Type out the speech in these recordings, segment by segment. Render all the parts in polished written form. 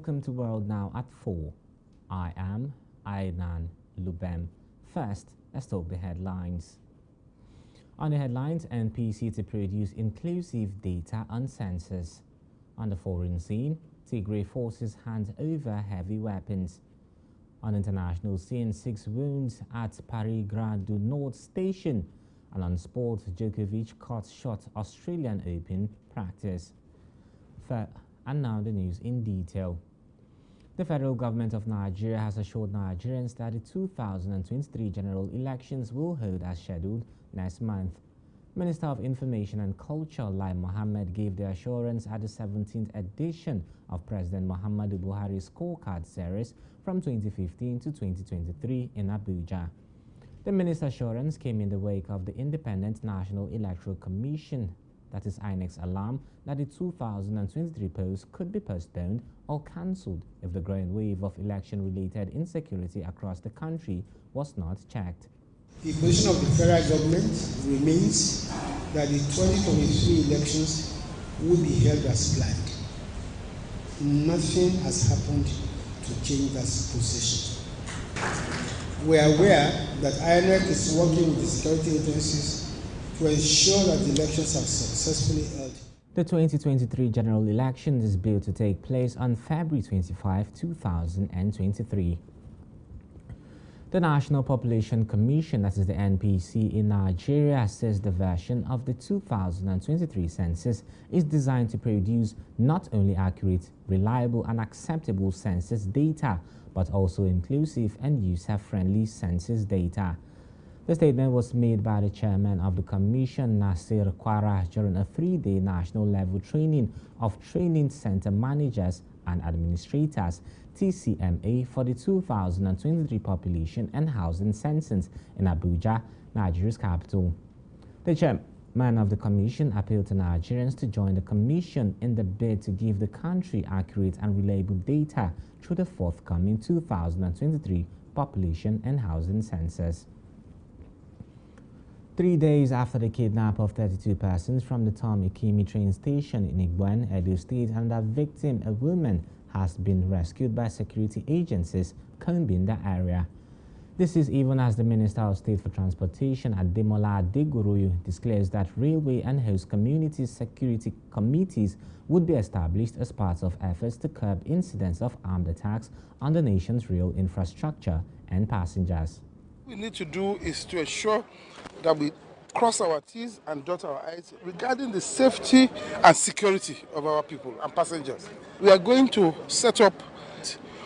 Welcome to World Now at 4. I am Ainan Lubem. First, let's talk the headlines. On the headlines, NPC to produce inclusive data on census. On the foreign scene, Tigray forces hand over heavy weapons. On international scene, 6 wounds at Parigradu North Station. And on sport, Djokovic cuts short Australian Open practice. And now the news in detail. The federal government of Nigeria has assured Nigerians that the 2023 general elections will hold as scheduled next month. Minister of Information and Culture Lai Mohammed gave the assurance at the 17th edition of President Muhammadu Buhari's scorecard series from 2015 to 2023 in Abuja. The minister's assurance came in the wake of the Independent National Electoral Commission, that is INEC's, alarm that the 2023 polls could be postponed or cancelled if the growing wave of election-related insecurity across the country was not checked. The position of the federal government remains that the 2023 elections will be held as planned. Nothing has happened to change that position. We are aware that INEC is working with the security agencies to ensure that the elections are successfully held. The 2023 general election is built to take place on February 25, 2023. The National Population Commission, that is the NPC in Nigeria, says the version of the 2023 census is designed to produce not only accurate, reliable and acceptable census data, but also inclusive and user-friendly census data. The statement was made by the chairman of the commission, Nasir Kwara, during a 3-day national-level training of Training Center Managers and Administrators, TCMA, for the 2023 Population and Housing Census in Abuja, Nigeria's capital. The chairman of the commission appealed to Nigerians to join the commission in the bid to give the country accurate and reliable data through the forthcoming 2023 Population and Housing Census. 3 days after the kidnap of 32 persons from the Tom Ikimi train station in Igwen, Edo State, and the victim, a woman, has been rescued by security agencies combing the area. This is even as the Minister of State for Transportation, Ademola Adegoroyu, declares that railway and host communities security committees would be established as part of efforts to curb incidents of armed attacks on the nation's rail infrastructure and passengers. What we need to do is to ensure that we cross our T's and dot our I's regarding the safety and security of our people and passengers. We are going to set up,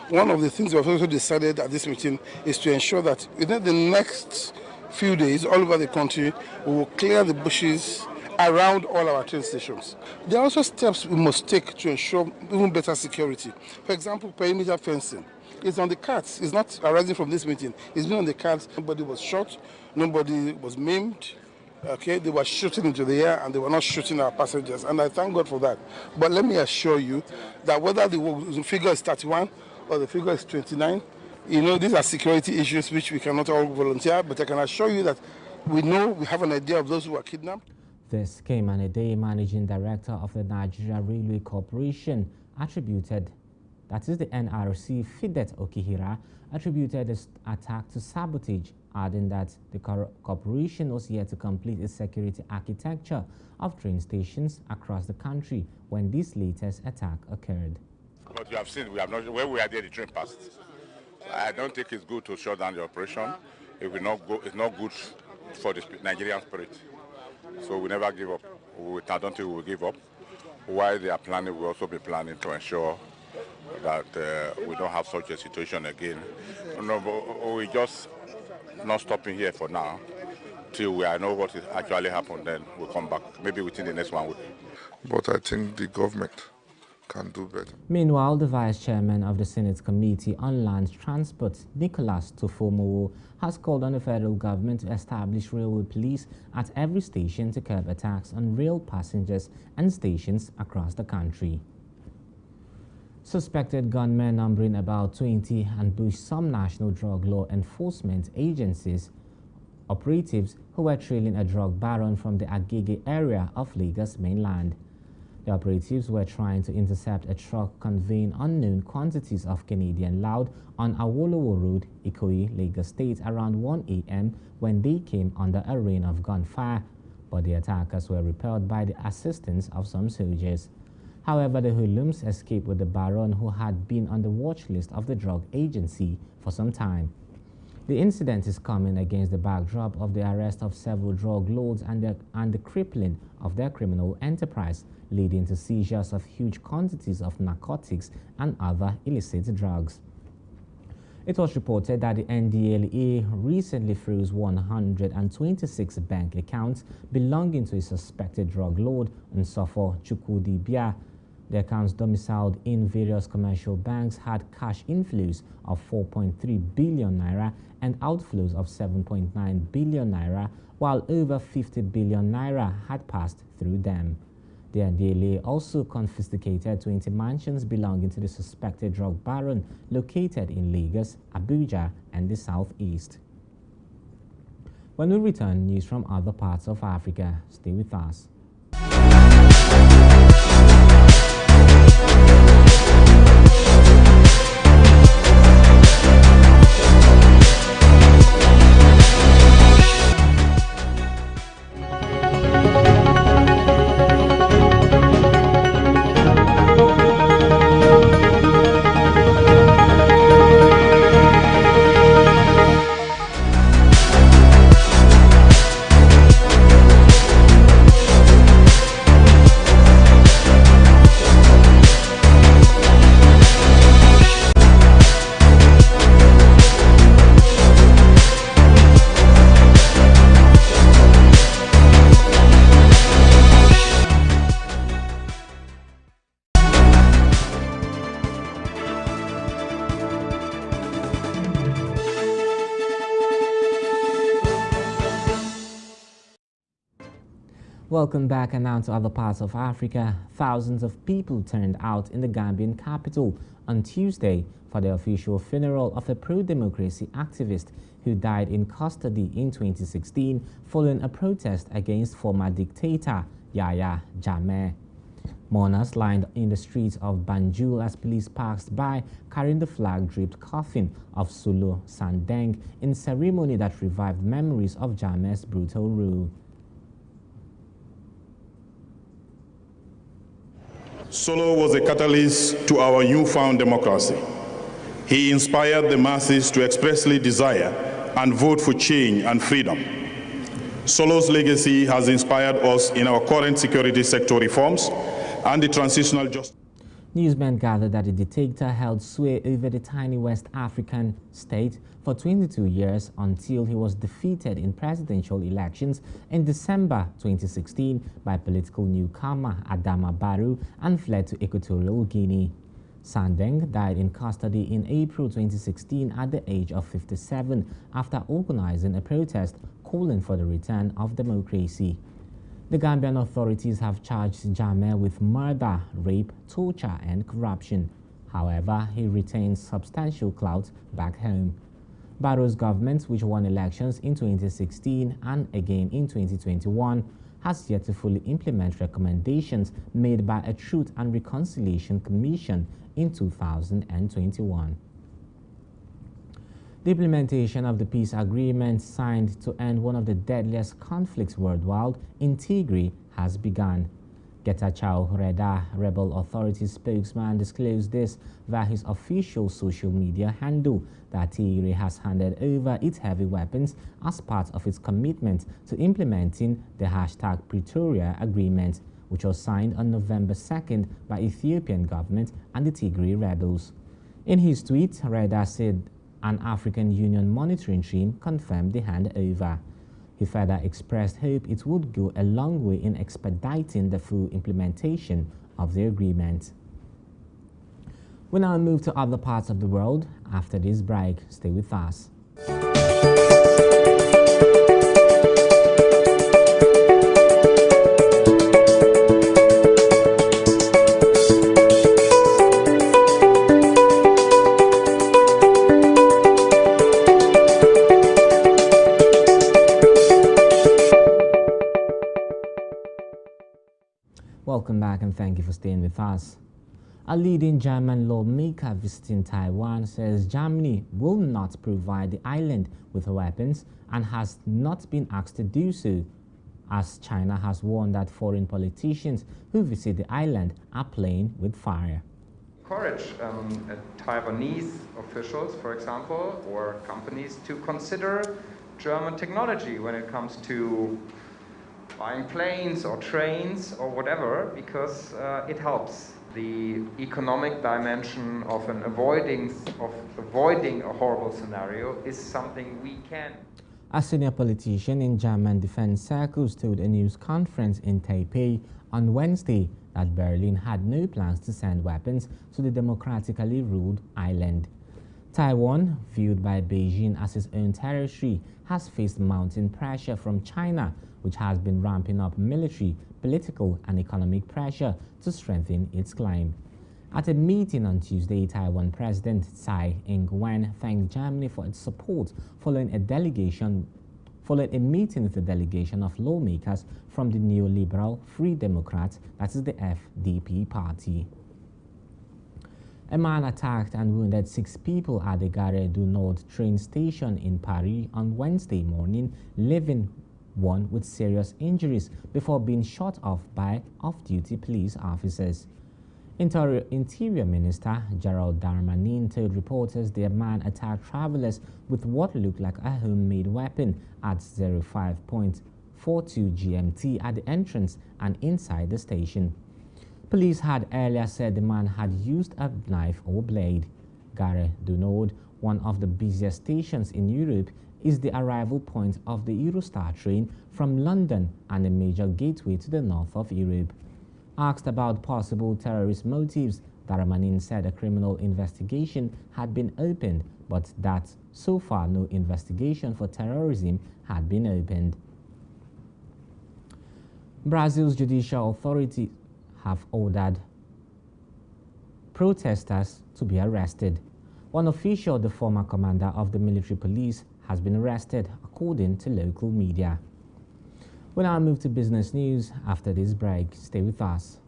one of the things we have also decided at this meeting is to ensure that within the next few days all over the country we will clear the bushes around all our train stations. There are also steps we must take to ensure even better security. For example, perimeter fencing. It's on the cards. It's not arising from this meeting. It's been on the cards. Nobody was shot. Nobody was maimed. Okay, they were shooting into the air and they were not shooting our passengers. And I thank God for that. But let me assure you that whether the figure is 31 or the figure is 29, these are security issues which we cannot all volunteer. But I can assure you that we know, we have an idea of those who are kidnapped. This came on a day managing director of the Nigeria Railway Corporation that is the NRC, Fidet Okihira, attributed this attack to sabotage, adding that the corporation was yet to complete its security architecture of train stations across the country when this latest attack occurred. But you have seen, we have not, when we are there, the train passed. I don't think it's good to shut down the operation. It will not go, it's not good for the Nigerian spirit. So we never give up. I don't think we will give up. While they are planning, we'll also be planning to ensure that we don't have such a situation again. No, but we just not stopping here for now till we know what is actually happened. Then we'll come back, maybe within the next 1 week. But I think the government can do better. Meanwhile, the Vice Chairman of the Senate Committee on Land Transport, Nicholas Tofomowo, has called on the federal government to establish railway police at every station to curb attacks on rail passengers and stations across the country. Suspected gunmen numbering about 20 ambushed some National Drug Law Enforcement Agencies operatives who were trailing a drug baron from the Agege area of Lagos mainland. The The operatives were trying to intercept a truck conveying unknown quantities of Canadian loud on Awolowo Road, Ikoyi, Lagos State around 1 a.m. when they came under a rain of gunfire, but the attackers were repelled by the assistance of some soldiers. However, the hoodlums escaped with the baron, who had been on the watch list of the drug agency for some time. The incident is coming against the backdrop of the arrest of several drug lords and the crippling of their criminal enterprise, leading to seizures of huge quantities of narcotics and other illicit drugs. It was reported that the NDLEA recently froze 126 bank accounts belonging to a suspected drug lord, Nsofo Chukwudibia. The accounts domiciled in various commercial banks had cash inflows of 4.3 billion naira and outflows of 7.9 billion naira, while over 50 billion naira had passed through them. The NDLEA also confiscated 20 mansions belonging to the suspected drug baron located in Lagos, Abuja, and the southeast. When we return, news from other parts of Africa. Stay with us. Welcome back, and now to other parts of Africa. Thousands of people turned out in the Gambian capital on Tuesday for the official funeral of a pro-democracy activist who died in custody in 2016 following a protest against former dictator Yahya Jammeh. Mourners lined in the streets of Banjul as police passed by carrying the flag-draped coffin of Solo Sandeng in ceremony that revived memories of Jammeh's brutal rule. Solo was a catalyst to our newfound democracy. He inspired the masses to expressly desire and vote for change and freedom. Solo's legacy has inspired us in our current security sector reforms and the transitional justice. Newsmen gathered that the dictator held sway over the tiny West African state for 22 years until he was defeated in presidential elections in December 2016 by political newcomer Adama Barrow and fled to Equatorial Guinea. Sandeng died in custody in April 2016 at the age of 57 after organizing a protest calling for the return of democracy. The Gambian authorities have charged Jammeh with murder, rape, torture, and corruption. However, he retains substantial clout back home. Barrow's government, which won elections in 2016 and again in 2021, has yet to fully implement recommendations made by a Truth and Reconciliation Commission in 2021. The implementation of the peace agreement signed to end one of the deadliest conflicts worldwide in Tigray has begun. Getachew Reda, rebel authority spokesman, disclosed this via his official social media handle that Tigray has handed over its heavy weapons as part of its commitment to implementing the #Pretoria Agreement, which was signed on November 2nd by Ethiopian government and the Tigray rebels. In his tweet, Reda said an African Union monitoring team confirmed the handover. He further expressed hope it would go a long way in expediting the full implementation of the agreement. We now move to other parts of the world. After this break, stay with us. Welcome back and thank you for staying with us. A leading German lawmaker visiting Taiwan says Germany will not provide the island with weapons and has not been asked to do so, as China has warned that foreign politicians who visit the island are playing with fire. Encourage Taiwanese officials, for example, or companies to consider German technology when it comes to buying planes or trains or whatever, because it helps. The economic dimension of avoiding a horrible scenario is something we can. A senior politician in German defense circles told a news conference in Taipei on Wednesday that Berlin had no plans to send weapons to the democratically ruled island. Taiwan, viewed by Beijing as its own territory, has faced mounting pressure from China, which has been ramping up military, political and economic pressure to strengthen its claim. At a meeting on Tuesday, Taiwan President Tsai Ing-wen thanked Germany for its support following a meeting with a delegation of lawmakers from the neoliberal Free Democrats, that is the FDP party. A man attacked and wounded 6 people at the Gare du Nord train station in Paris on Wednesday morning, leaving one with serious injuries before being shot off by off-duty police officers. Interior Minister Gerald Darmanin told reporters the man attacked travelers with what looked like a homemade weapon at 05:42 GMT at the entrance and inside the station. Police had earlier said the man had used a knife or blade. Gare du Nord, one of the busiest stations in Europe, is the arrival point of the Eurostar train from London and a major gateway to the north of Europe. Asked about possible terrorist motives, Darmanin said a criminal investigation had been opened, but that so far no investigation for terrorism had been opened. Brazil's judicial authorities have ordered protesters to be arrested. One official, the former commander of the military police, has been arrested, according to local media. We'll now move to business news after this break. Stay with us.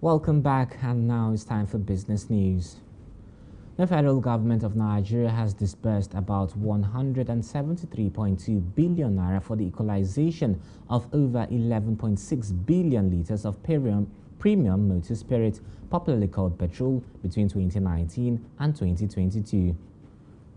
Welcome back, and now it's time for business news. The federal government of Nigeria has disbursed about 173.2 billion naira for the equalization of over 11.6 billion litres of premium motor spirit, popularly called petrol, between 2019 and 2022.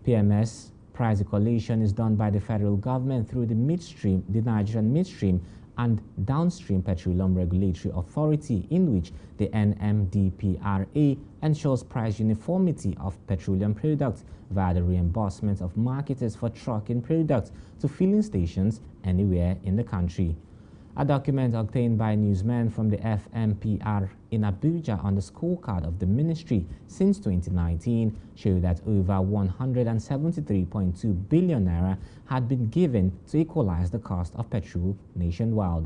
PMS price equalization is done by the federal government through the Nigerian Midstream and Downstream Petroleum Regulatory Authority, in which the NMDPRA ensures price uniformity of petroleum products via the reimbursement of marketers for trucking products to filling stations anywhere in the country. A document obtained by newsmen from the FMPR in Abuja on the scorecard of the ministry since 2019 showed that over 173.2 billion naira had been given to equalize the cost of petrol nationwide.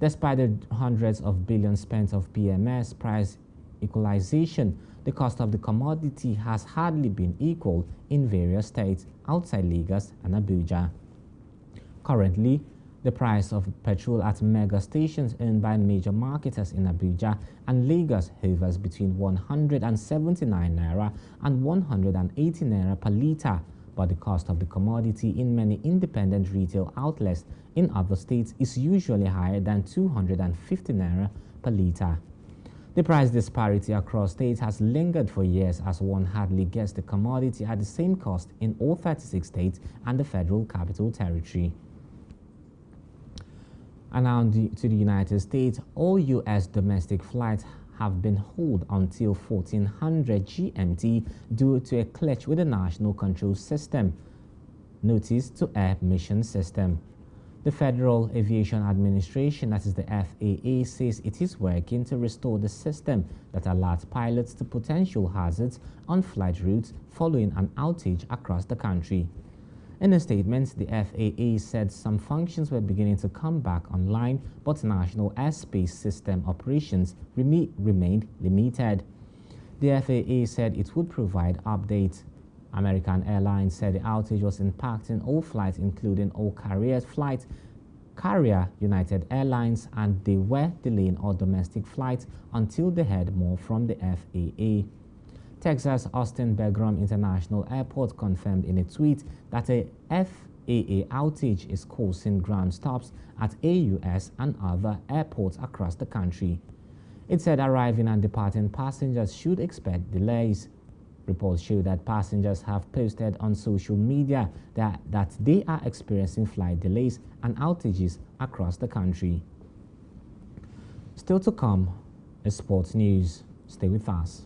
Despite the hundreds of billions spent of PMS price equalization, the cost of the commodity has hardly been equal in various states outside Lagos and Abuja. Currently, the price of petrol at mega stations owned by major marketers in Abuja and Lagos hovers between 179 naira and 180 naira per litre, but the cost of the commodity in many independent retail outlets in other states is usually higher than 250 naira per litre. The price disparity across states has lingered for years, as one hardly gets the commodity at the same cost in all 36 states and the Federal Capital Territory. And now to the United States, all U.S. domestic flights have been held until 1400 GMT due to a glitch with the National Control System, Notice to Air Mission System. The Federal Aviation Administration, that is the FAA, says it is working to restore the system that alerts pilots to potential hazards on flight routes following an outage across the country. In a statement, the FAA said some functions were beginning to come back online, but national airspace system operations remained limited. The FAA said it would provide updates. American Airlines said the outage was impacting all flights, including all carrier United Airlines, and they were delaying all domestic flights until they heard more from the FAA. Texas Austin Bagram International Airport confirmed in a tweet that a FAA outage is causing ground stops at AUS and other airports across the country. It said arriving and departing passengers should expect delays. Reports show that passengers have posted on social media that they are experiencing flight delays and outages across the country. Still to come is sports news. Stay with us.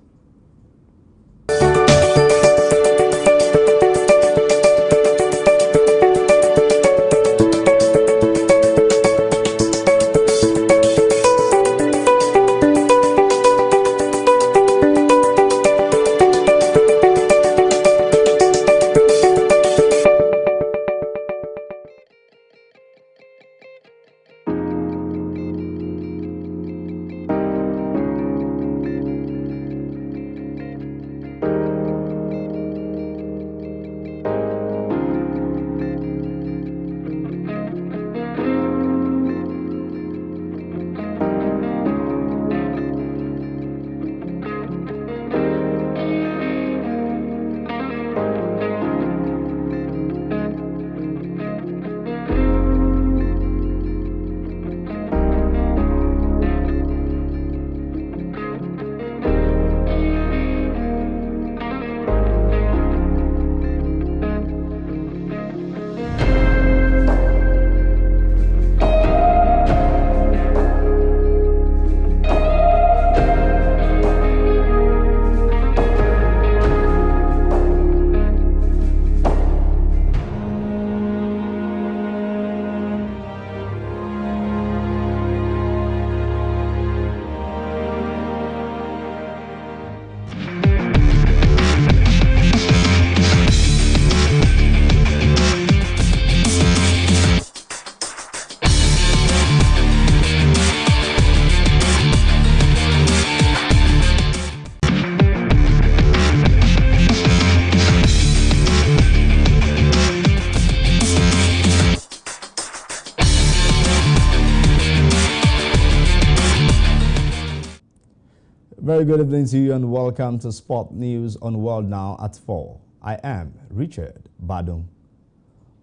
Very good evening to you and welcome to Sport News on World Now at 4. I am Richard Badum.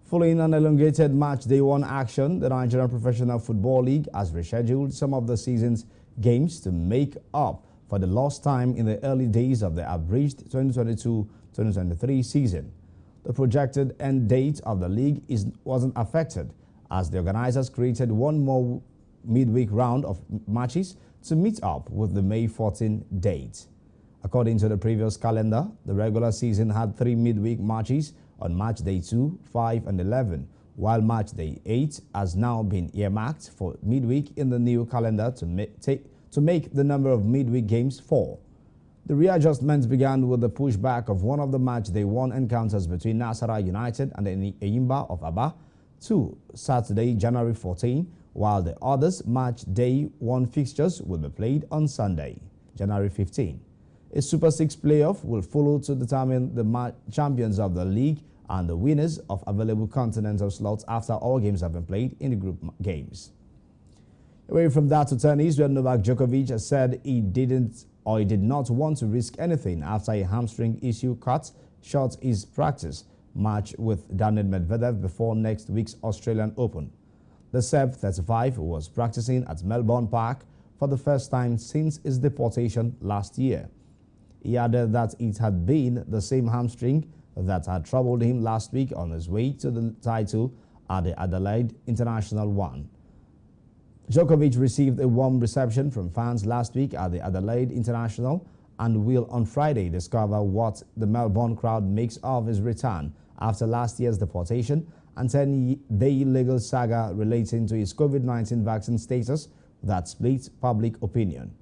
Following an elongated match day one action, the Nigerian Professional Football League has rescheduled some of the season's games to make up for the lost time in the early days of the abridged 2022-2023 season. The projected end date of the league wasn't affected, as the organizers created one more midweek round of matches to meet up with the May 14 date. According to the previous calendar, the regular season had 3 midweek matches on match day 2, 5, and 11, while match day 8 has now been earmarked for midweek in the new calendar to make the number of midweek games 4. The readjustments began with the pushback of one of the match day 1 encounters between Nasarawa United and the Eyimba of Aba to Saturday, January 14, while the others match day 1 fixtures will be played on Sunday, January 15. A Super 6 playoff will follow to determine the champions of the league and the winners of available continental slots after all games have been played in the group games. Away from that to tennis, where Novak Djokovic has said he did not want to risk anything after a hamstring issue cut short his practice match with Daniil Medvedev before next week's Australian Open. The Serb 35 was practicing at Melbourne Park for the first time since his deportation last year. He added that it had been the same hamstring that had troubled him last week on his way to the title at the Adelaide International 1. Djokovic received a warm reception from fans last week at the Adelaide International and will on Friday discover what the Melbourne crowd makes of his return after last year's deportation and 10-day legal saga relating to his COVID-19 vaccine status that split public opinion.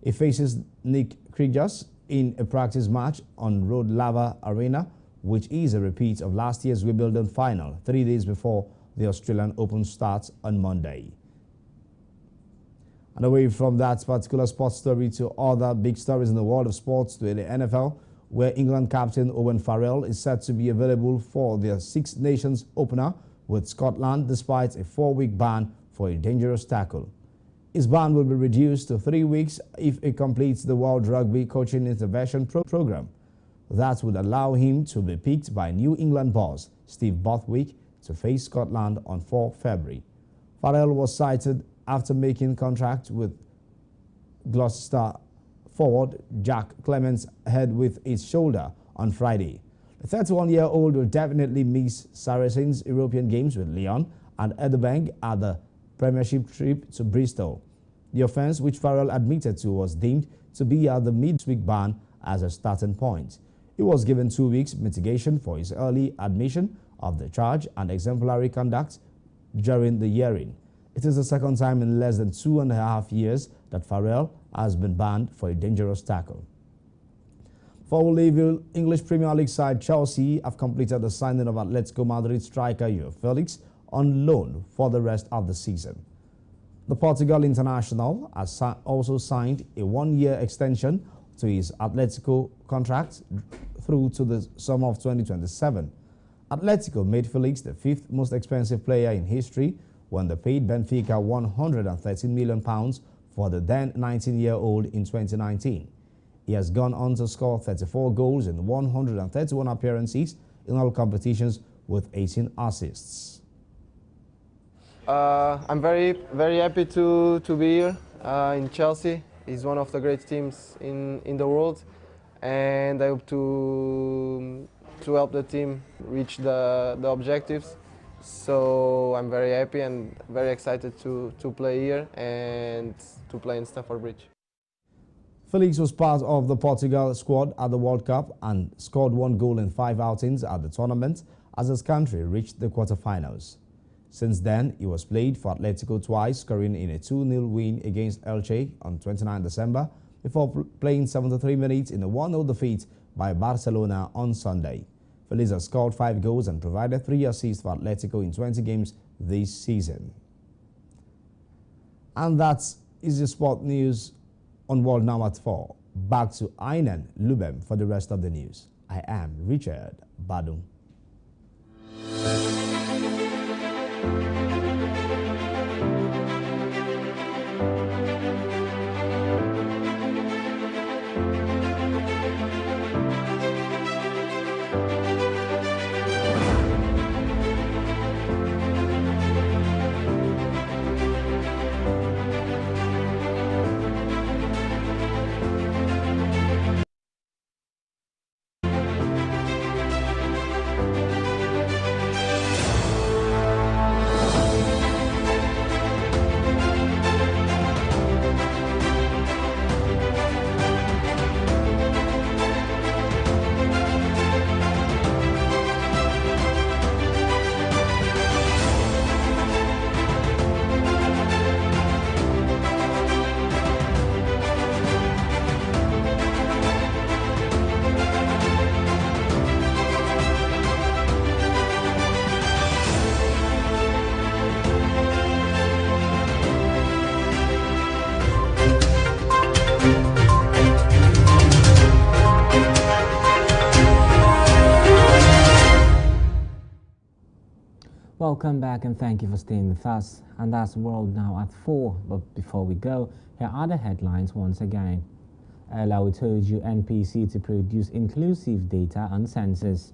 He faces Nick Kyrgios in a practice match on Rod Laver Arena which is a repeat of last year's Wimbledon final, 3 days before the Australian Open starts on Monday. And away from that particular sports story to other big stories in the world of sports, to the NFL, where England captain Owen Farrell is said to be available for their Six Nations opener with Scotland despite a 4-week ban for a dangerous tackle. His ban will be reduced to 3 weeks if he completes the World Rugby Coaching Intervention Program. That would allow him to be picked by New England boss Steve Borthwick to face Scotland on 4 February. Farrell was cited after making contact with Gloucester forward Jack Clements' head with his shoulder on Friday. The 31-year-old will definitely miss Saracens' European games with Lyon and Ederbank at the Premiership trip to Bristol. The offence, which Farrell admitted to, was deemed to be at the mid-week ban as a starting point. He was given 2 weeks mitigation for his early admission of the charge and exemplary conduct during the hearing. It is the second time in less than 2.5 years that Farrell has been banned for a dangerous tackle. For Level, English Premier League side Chelsea have completed the signing of Atletico Madrid striker Joao Felix on loan for the rest of the season. The Portugal international has also signed a 1-year extension to his Atletico contract through to the summer of 2027. Atletico made Felix the 5th most expensive player in history when they paid Benfica £113 million for the then 19-year-old in 2019. He has gone on to score 34 goals in 131 appearances in all competitions with 18 assists. I'm very happy to be here in Chelsea. It's one of the great teams in the world, and I hope to help the team reach the objectives. So I'm very happy and very excited to play here and to play in Stamford Bridge. Felix was part of the Portugal squad at the World Cup and scored 1 goal in 5 outings at the tournament as his country reached the quarterfinals. Since then, he was played for Atletico twice, scoring in a 2-0 win against Elche on 29 December before playing 73 minutes in a 1-0 defeat by Barcelona on Sunday. Felix has scored 5 goals and provided 3 assists for Atletico in 20 games this season. And that is the sport news on World Now at 4. Back to Aynan Lubem for the rest of the news. I am Richard Badum. Welcome back and thank you for staying with us. And that's World Now at 4. But before we go, here are the headlines once again. Earlier we told you NPC to produce inclusive data on census.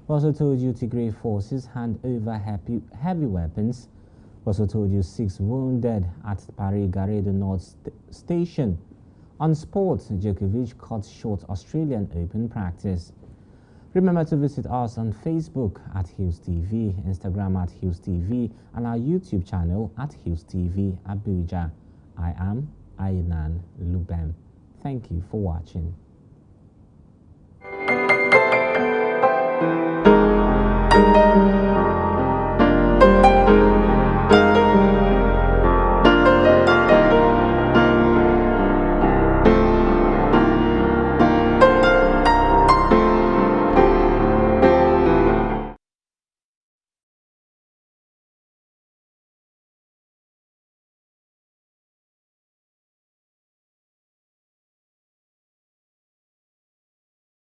We also told you Tigray forces hand over heavy weapons. We also told you 6 wounded at Paris-Garedo North Station. On sports, Djokovic cut short Australian Open practice. Remember to visit us on Facebook at Hills TV, Instagram at Hills TV, and our YouTube channel at Hills TV Abuja. I am Aynan Lubem. Thank you for watching.